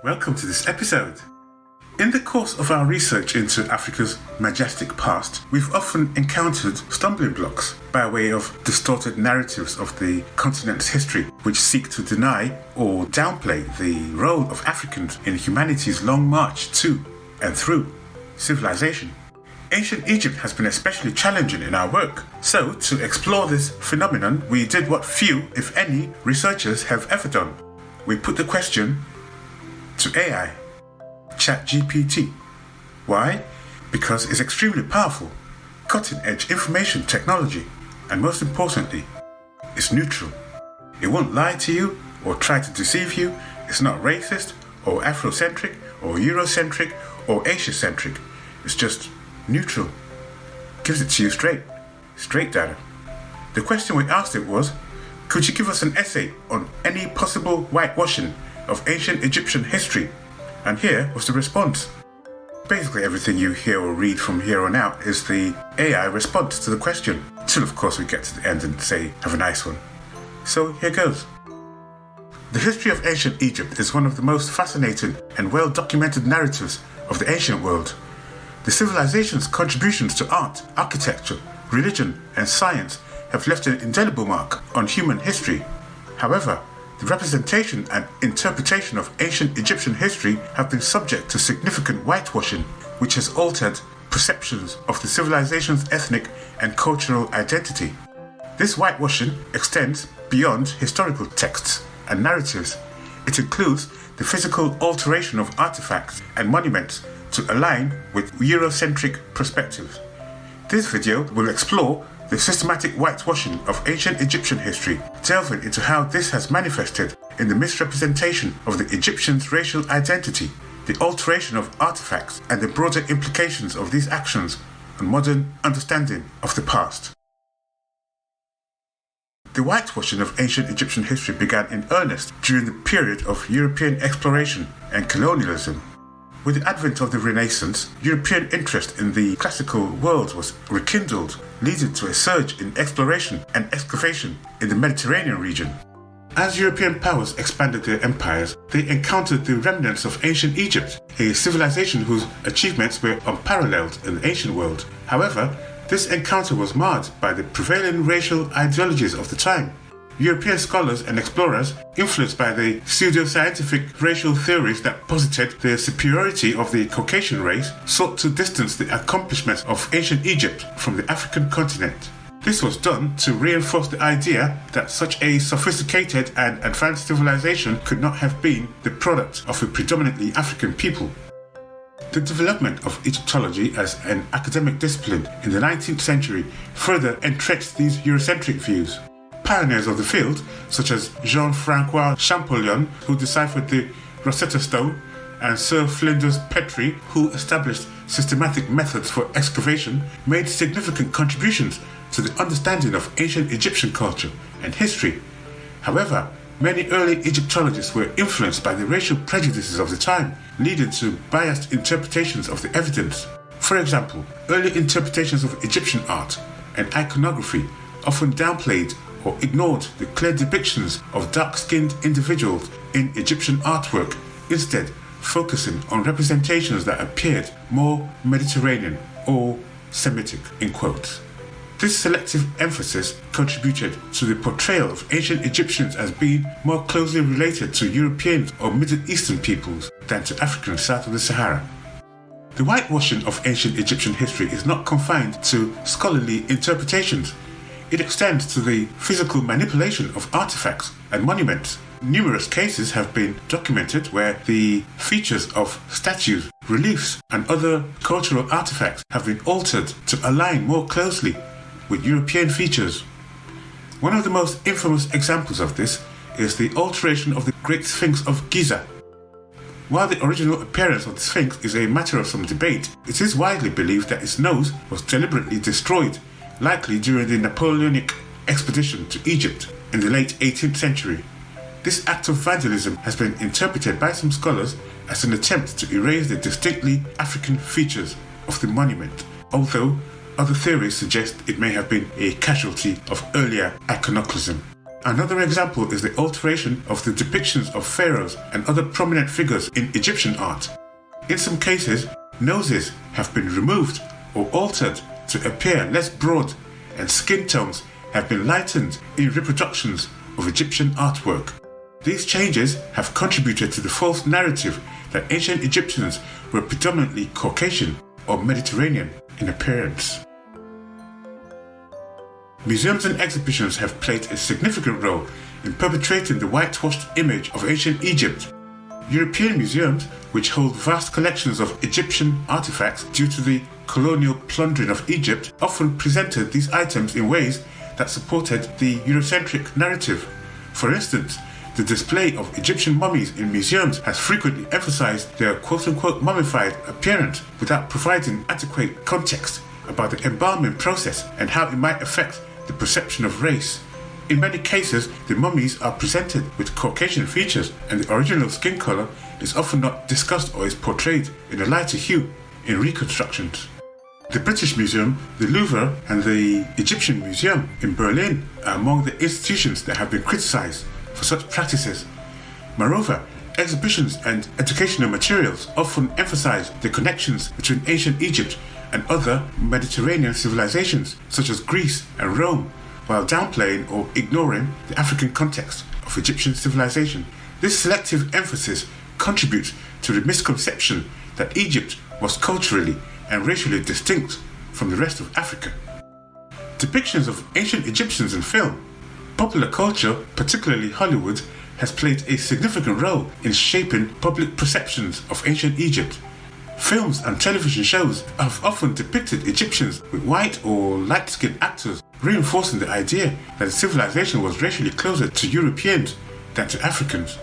Welcome to this episode. In the course of our research into Africa's majestic past, we've often encountered stumbling blocks by way of distorted narratives of the continent's history, which seek to deny or downplay the role of Africans in humanity's long march to and through civilization. Ancient Egypt has been especially challenging in our work. So, to explore this phenomenon, we did what few, if any, researchers have ever done. We put the question to AI, ChatGPT. Why? Because it's extremely powerful, cutting-edge information technology, and most importantly, it's neutral. It won't lie to you or try to deceive you. It's not racist or Afrocentric or Eurocentric or Asiacentric. It's just neutral. Gives it to you straight data. The question we asked it was, could you give us an essay on any possible whitewashing of ancient Egyptian history? And here was the response. Basically everything you hear or read from here on out is the AI response to the question, till of course we get to the end and say, have a nice one. So here goes. The history of ancient Egypt is one of the most fascinating and well-documented narratives of the ancient world. The civilization's contributions to art, architecture, religion, and science have left an indelible mark on human history. However, the representation and interpretation of ancient Egyptian history have been subject to significant whitewashing, which has altered perceptions of the civilization's ethnic and cultural identity. This whitewashing extends beyond historical texts and narratives. It includes the physical alteration of artifacts and monuments to align with Eurocentric perspectives. This video will explore the systematic whitewashing of ancient Egyptian history, delving into how this has manifested in the misrepresentation of the Egyptians' racial identity, the alteration of artifacts, and the broader implications of these actions on modern understanding of the past. The whitewashing of ancient Egyptian history began in earnest during the period of European exploration and colonialism. With the advent of the Renaissance, European interest in the classical world was rekindled, leading to a surge in exploration and excavation in the Mediterranean region. As European powers expanded their empires, they encountered the remnants of ancient Egypt, a civilization whose achievements were unparalleled in the ancient world. However, this encounter was marred by the prevailing racial ideologies of the time. European scholars and explorers, influenced by the pseudo-scientific racial theories that posited the superiority of the Caucasian race, sought to distance the accomplishments of ancient Egypt from the African continent. This was done to reinforce the idea that such a sophisticated and advanced civilization could not have been the product of a predominantly African people. The development of Egyptology as an academic discipline in the 19th century further entrenched these Eurocentric views. Pioneers of the field, such as Jean-Francois Champollion, who deciphered the Rosetta Stone, and Sir Flinders Petrie, who established systematic methods for excavation, made significant contributions to the understanding of ancient Egyptian culture and history. However, many early Egyptologists were influenced by the racial prejudices of the time, leading to biased interpretations of the evidence. For example, early interpretations of Egyptian art and iconography often downplayed or ignored the clear depictions of dark-skinned individuals in Egyptian artwork, instead focusing on representations that appeared more Mediterranean or Semitic, in quotes. This selective emphasis contributed to the portrayal of ancient Egyptians as being more closely related to European or Middle Eastern peoples than to Africans south of the Sahara. The whitewashing of ancient Egyptian history is not confined to scholarly interpretations. It extends to the physical manipulation of artifacts and monuments. Numerous cases have been documented where the features of statues, reliefs, and other cultural artifacts have been altered to align more closely with European features. One of the most infamous examples of this is the alteration of the Great Sphinx of Giza. While the original appearance of the Sphinx is a matter of some debate, it is widely believed that its nose was deliberately destroyed, likely during the Napoleonic expedition to Egypt in the late 18th century. This act of vandalism has been interpreted by some scholars as an attempt to erase the distinctly African features of the monument, although other theories suggest it may have been a casualty of earlier iconoclasm. Another example is the alteration of the depictions of pharaohs and other prominent figures in Egyptian art. In some cases, noses have been removed or altered to appear less broad, and skin tones have been lightened in reproductions of Egyptian artwork. These changes have contributed to the false narrative that ancient Egyptians were predominantly Caucasian or Mediterranean in appearance. Museums and exhibitions have played a significant role in perpetuating the whitewashed image of ancient Egypt. European museums, which hold vast collections of Egyptian artifacts due to the colonial plundering of Egypt, often presented these items in ways that supported the Eurocentric narrative. For instance, the display of Egyptian mummies in museums has frequently emphasized their quote-unquote mummified appearance without providing adequate context about the embalming process and how it might affect the perception of race. In many cases, the mummies are presented with Caucasian features, and the original skin color is often not discussed or is portrayed in a lighter hue in reconstructions. The British Museum, the Louvre, and the Egyptian Museum in Berlin are among the institutions that have been criticized for such practices. Moreover, exhibitions and educational materials often emphasize the connections between ancient Egypt and other Mediterranean civilizations such as Greece and Rome, while downplaying or ignoring the African context of Egyptian civilization. This selective emphasis contributes to the misconception that Egypt was culturally and racially distinct from the rest of Africa. Depictions of ancient Egyptians in film, popular culture, particularly Hollywood, has played a significant role in shaping public perceptions of ancient Egypt. Films and television shows have often depicted Egyptians with white or light-skinned actors, reinforcing the idea that the civilization was racially closer to Europeans than to Africans.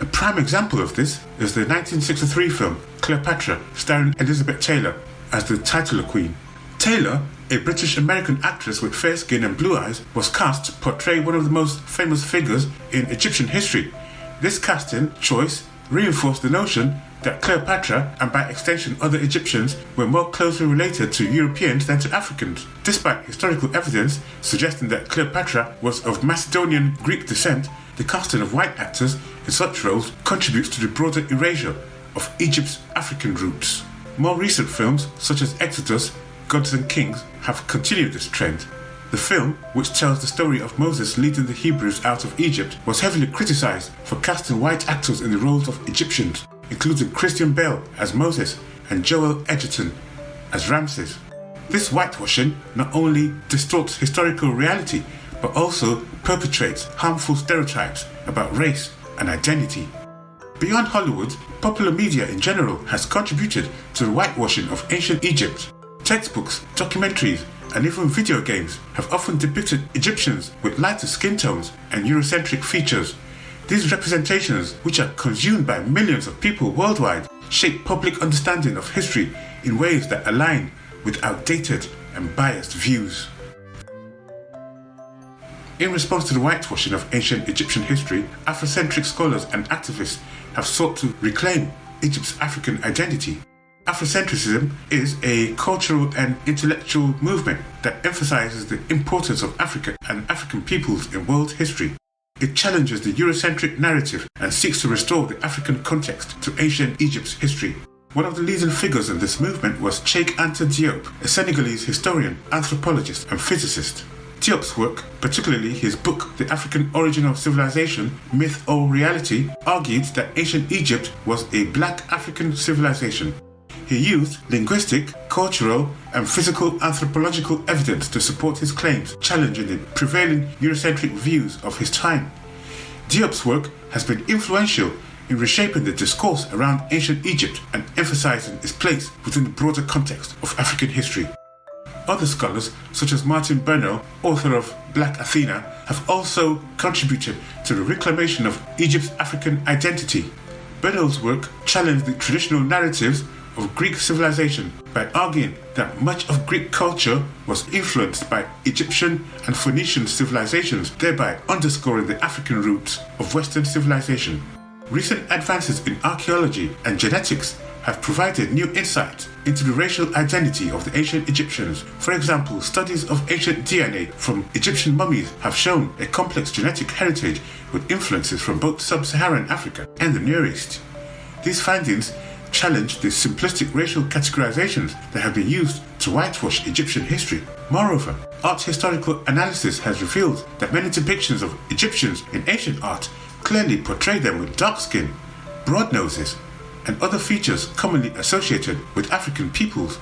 A prime example of this is the 1963 film Cleopatra, starring Elizabeth Taylor as the titular queen. Taylor, a British-American actress with fair skin and blue eyes, was cast to portray one of the most famous figures in Egyptian history. This casting choice reinforced the notion that Cleopatra, and by extension other Egyptians, were more closely related to Europeans than to Africans. Despite historical evidence suggesting that Cleopatra was of Macedonian Greek descent, the casting of white actors in such roles contributes to the broader erasure of Egypt's African roots. More recent films, such as Exodus, Gods and Kings, have continued this trend. The film, which tells the story of Moses leading the Hebrews out of Egypt, was heavily criticized for casting white actors in the roles of Egyptians, including Christian Bale as Moses and Joel Edgerton as Ramses. This whitewashing not only distorts historical reality, but also perpetrates harmful stereotypes about race and identity. Beyond Hollywood, popular media in general has contributed to the whitewashing of ancient Egypt. Textbooks, documentaries, and even video games have often depicted Egyptians with lighter skin tones and Eurocentric features. These representations, which are consumed by millions of people worldwide, shape public understanding of history in ways that align with outdated and biased views. In response to the whitewashing of ancient Egyptian history, Afrocentric scholars and activists have sought to reclaim Egypt's African identity. Afrocentricism is a cultural and intellectual movement that emphasizes the importance of Africa and African peoples in world history. It challenges the Eurocentric narrative and seeks to restore the African context to ancient Egypt's history. One of the leading figures in this movement was Cheikh Anta Diop, a Senegalese historian, anthropologist, and physicist. Diop's work, particularly his book The African Origin of Civilization, Myth or Reality, argued that ancient Egypt was a black African civilization. He used linguistic, cultural, and physical anthropological evidence to support his claims, challenging the prevailing Eurocentric views of his time. Diop's work has been influential in reshaping the discourse around ancient Egypt and emphasizing its place within the broader context of African history. Other scholars, such as Martin Bernal, author of Black Athena, have also contributed to the reclamation of Egypt's African identity. Bernal's work challenged the traditional narratives of Greek civilization by arguing that much of Greek culture was influenced by Egyptian and Phoenician civilizations, thereby underscoring the African roots of Western civilization. Recent advances in archaeology and genetics have provided new insight into the racial identity of the ancient Egyptians. For example, studies of ancient DNA from Egyptian mummies have shown a complex genetic heritage with influences from both sub-Saharan Africa and the Near East. These findings challenge the simplistic racial categorizations that have been used to whitewash Egyptian history. Moreover, art historical analysis has revealed that many depictions of Egyptians in ancient art clearly portray them with dark skin, broad noses, and other features commonly associated with African peoples.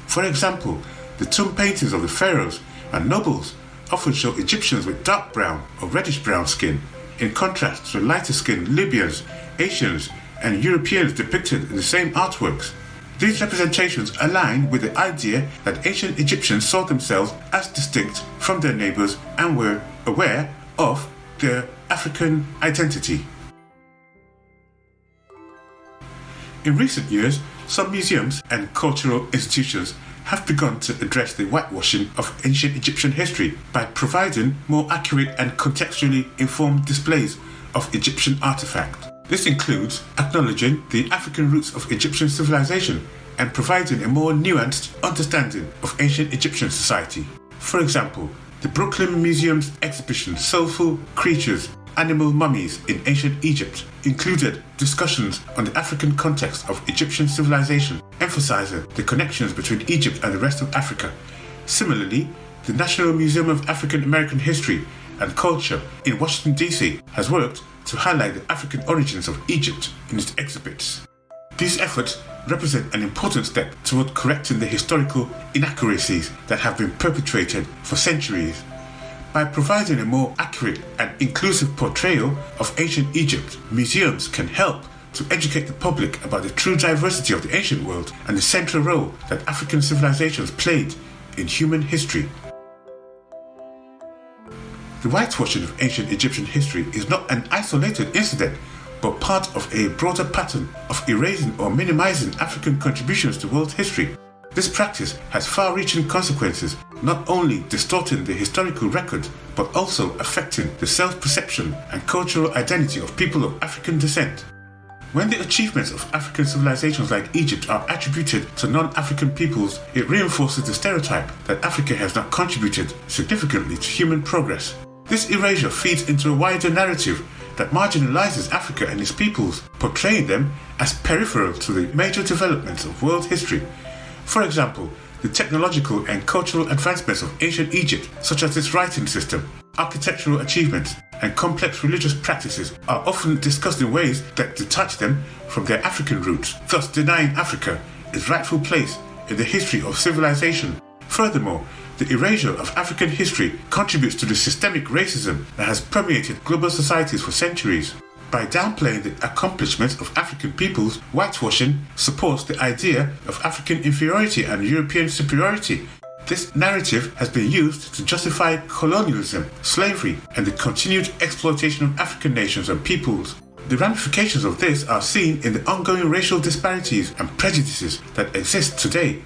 For example, the tomb paintings of the pharaohs and nobles often show Egyptians with dark brown or reddish brown skin, in contrast to lighter skinned Libyans, Asians, and Europeans depicted in the same artworks. These representations align with the idea that ancient Egyptians saw themselves as distinct from their neighbors and were aware of their African identity. In recent years, some museums and cultural institutions have begun to address the whitewashing of ancient Egyptian history by providing more accurate and contextually informed displays of Egyptian artifacts. This includes acknowledging the African roots of Egyptian civilization and providing a more nuanced understanding of ancient Egyptian society. For example, the Brooklyn Museum's exhibition Soulful Creatures, Animal Mummies in Ancient Egypt included discussions on the African context of Egyptian civilization, emphasizing the connections between Egypt and the rest of Africa. Similarly, the National Museum of African American History and Culture in Washington, D.C. has worked to highlight the African origins of Egypt in its exhibits. These efforts represent an important step toward correcting the historical inaccuracies that have been perpetrated for centuries. By providing a more accurate and inclusive portrayal of ancient Egypt, museums can help to educate the public about the true diversity of the ancient world and the central role that African civilizations played in human history. The whitewashing of ancient Egyptian history is not an isolated incident, but part of a broader pattern of erasing or minimizing African contributions to world history. This practice has far-reaching consequences, not only distorting the historical record, but also affecting the self-perception and cultural identity of people of African descent. When the achievements of African civilizations like Egypt are attributed to non-African peoples, it reinforces the stereotype that Africa has not contributed significantly to human progress. This erasure feeds into a wider narrative that marginalizes Africa and its peoples, portraying them as peripheral to the major developments of world history. For example, the technological and cultural advancements of ancient Egypt, such as its writing system, architectural achievements, and complex religious practices, are often discussed in ways that detach them from their African roots, thus denying Africa its rightful place in the history of civilization. Furthermore, the erasure of African history contributes to the systemic racism that has permeated global societies for centuries. By downplaying the accomplishments of African peoples, whitewashing supports the idea of African inferiority and European superiority. This narrative has been used to justify colonialism, slavery, and the continued exploitation of African nations and peoples. The ramifications of this are seen in the ongoing racial disparities and prejudices that exist today.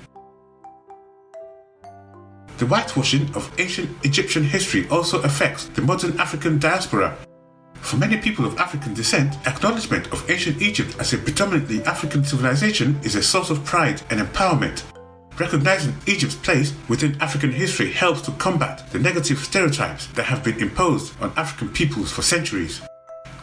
The whitewashing of ancient Egyptian history also affects the modern African diaspora. For many people of African descent, acknowledgement of ancient Egypt as a predominantly African civilization is a source of pride and empowerment. Recognizing Egypt's place within African history helps to combat the negative stereotypes that have been imposed on African peoples for centuries.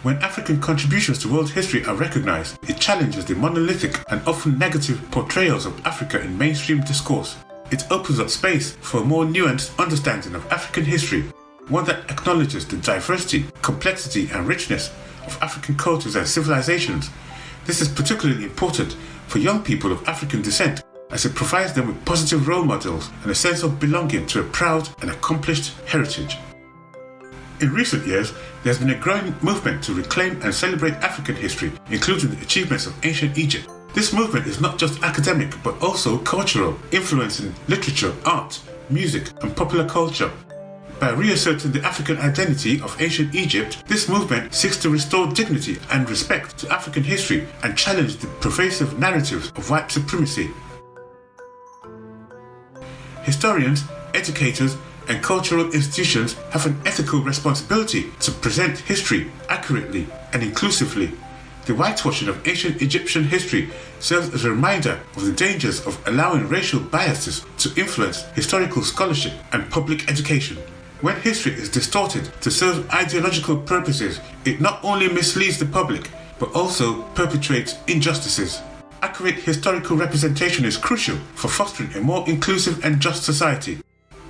When African contributions to world history are recognized, it challenges the monolithic and often negative portrayals of Africa in mainstream discourse. It opens up space for a more nuanced understanding of African history, one that acknowledges the diversity, complexity, and richness of African cultures and civilizations. This is particularly important for young people of African descent, as it provides them with positive role models and a sense of belonging to a proud and accomplished heritage. In recent years, there has been a growing movement to reclaim and celebrate African history, including the achievements of ancient Egypt. This movement is not just academic, but also cultural, influencing literature, art, music, and popular culture. By reasserting the African identity of ancient Egypt, this movement seeks to restore dignity and respect to African history and challenge the pervasive narratives of white supremacy. Historians, educators, and cultural institutions have an ethical responsibility to present history accurately and inclusively. The whitewashing of ancient Egyptian history serves as a reminder of the dangers of allowing racial biases to influence historical scholarship and public education. When history is distorted to serve ideological purposes, it not only misleads the public, but also perpetuates injustices. Accurate historical representation is crucial for fostering a more inclusive and just society.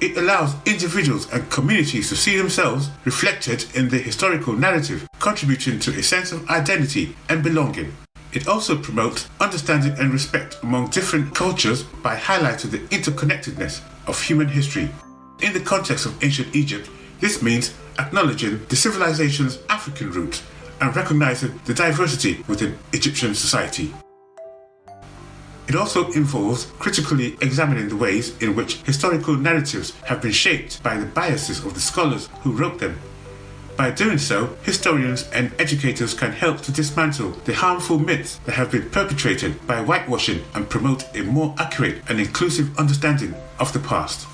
It allows individuals and communities to see themselves reflected in the historical narrative, contributing to a sense of identity and belonging. It also promotes understanding and respect among different cultures by highlighting the interconnectedness of human history. In the context of ancient Egypt, this means acknowledging the civilization's African roots and recognizing the diversity within Egyptian society. It also involves critically examining the ways in which historical narratives have been shaped by the biases of the scholars who wrote them. By doing so, historians and educators can help to dismantle the harmful myths that have been perpetrated by whitewashing and promote a more accurate and inclusive understanding of the past.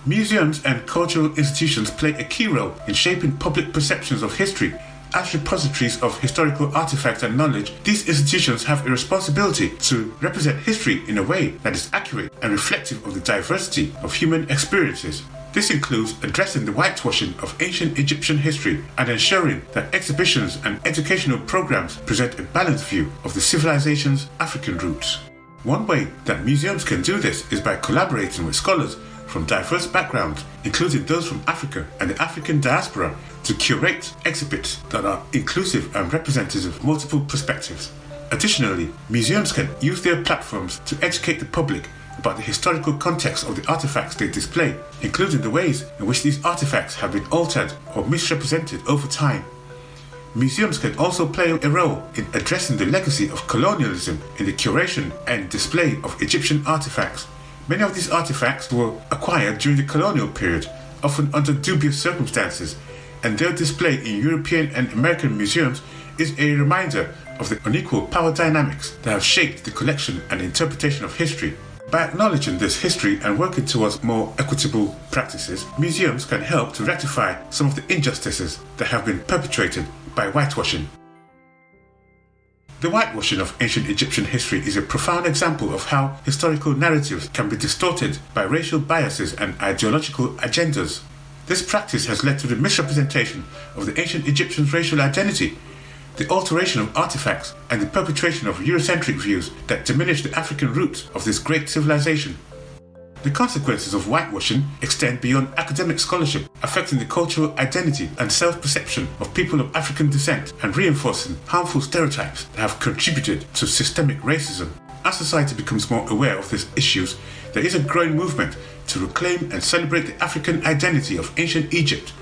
Museums and cultural institutions play a key role in shaping public perceptions of history. As repositories of historical artifacts and knowledge, these institutions have a responsibility to represent history in a way that is accurate and reflective of the diversity of human experiences. This includes addressing the whitewashing of ancient Egyptian history and ensuring that exhibitions and educational programs present a balanced view of the civilization's African roots. One way that museums can do this is by collaborating with scholars from diverse backgrounds, including those from Africa and the African diaspora, to curate exhibits that are inclusive and representative of multiple perspectives. Additionally, museums can use their platforms to educate the public about the historical context of the artifacts they display, including the ways in which these artifacts have been altered or misrepresented over time. Museums can also play a role in addressing the legacy of colonialism in the curation and display of Egyptian artifacts. Many of these artifacts were acquired during the colonial period, often under dubious circumstances, and their display in European and American museums is a reminder of the unequal power dynamics that have shaped the collection and interpretation of history. By acknowledging this history and working towards more equitable practices, museums can help to rectify some of the injustices that have been perpetrated by whitewashing. The whitewashing of ancient Egyptian history is a profound example of how historical narratives can be distorted by racial biases and ideological agendas. This practice has led to the misrepresentation of the ancient Egyptians' racial identity, the alteration of artifacts, and the perpetration of Eurocentric views that diminish the African roots of this great civilization. The consequences of whitewashing extend beyond academic scholarship, affecting the cultural identity and self-perception of people of African descent and reinforcing harmful stereotypes that have contributed to systemic racism. As society becomes more aware of these issues, there is a growing movement to reclaim and celebrate the African identity of ancient Egypt.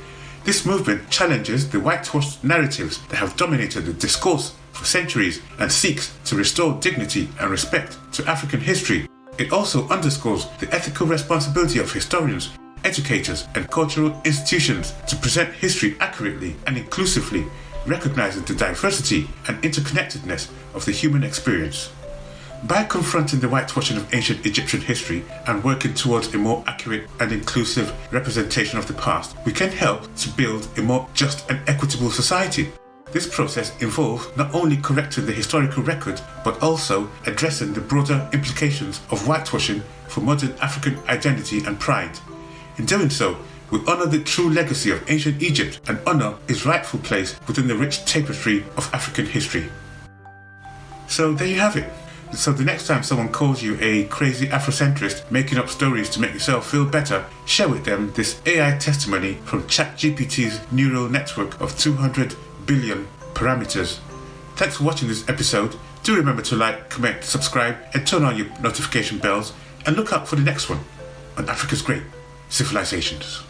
This movement challenges the whitewashed narratives that have dominated the discourse for centuries and seeks to restore dignity and respect to African history. It also underscores the ethical responsibility of historians, educators, and cultural institutions to present history accurately and inclusively, recognizing the diversity and interconnectedness of the human experience. By confronting the whitewashing of ancient Egyptian history and working towards a more accurate and inclusive representation of the past, we can help to build a more just and equitable society. This process involves not only correcting the historical record, but also addressing the broader implications of whitewashing for modern African identity and pride. In doing so, we honour the true legacy of ancient Egypt and honour its rightful place within the rich tapestry of African history. So there you have it. So the next time someone calls you a crazy Afrocentrist making up stories to make yourself feel better, share with them this AI testimony from ChatGPT's neural network of 200 billion parameters. Thanks for watching this episode. Do remember to like, comment, subscribe, and turn on your notification bells, and look out for the next one on Africa's Great Civilizations.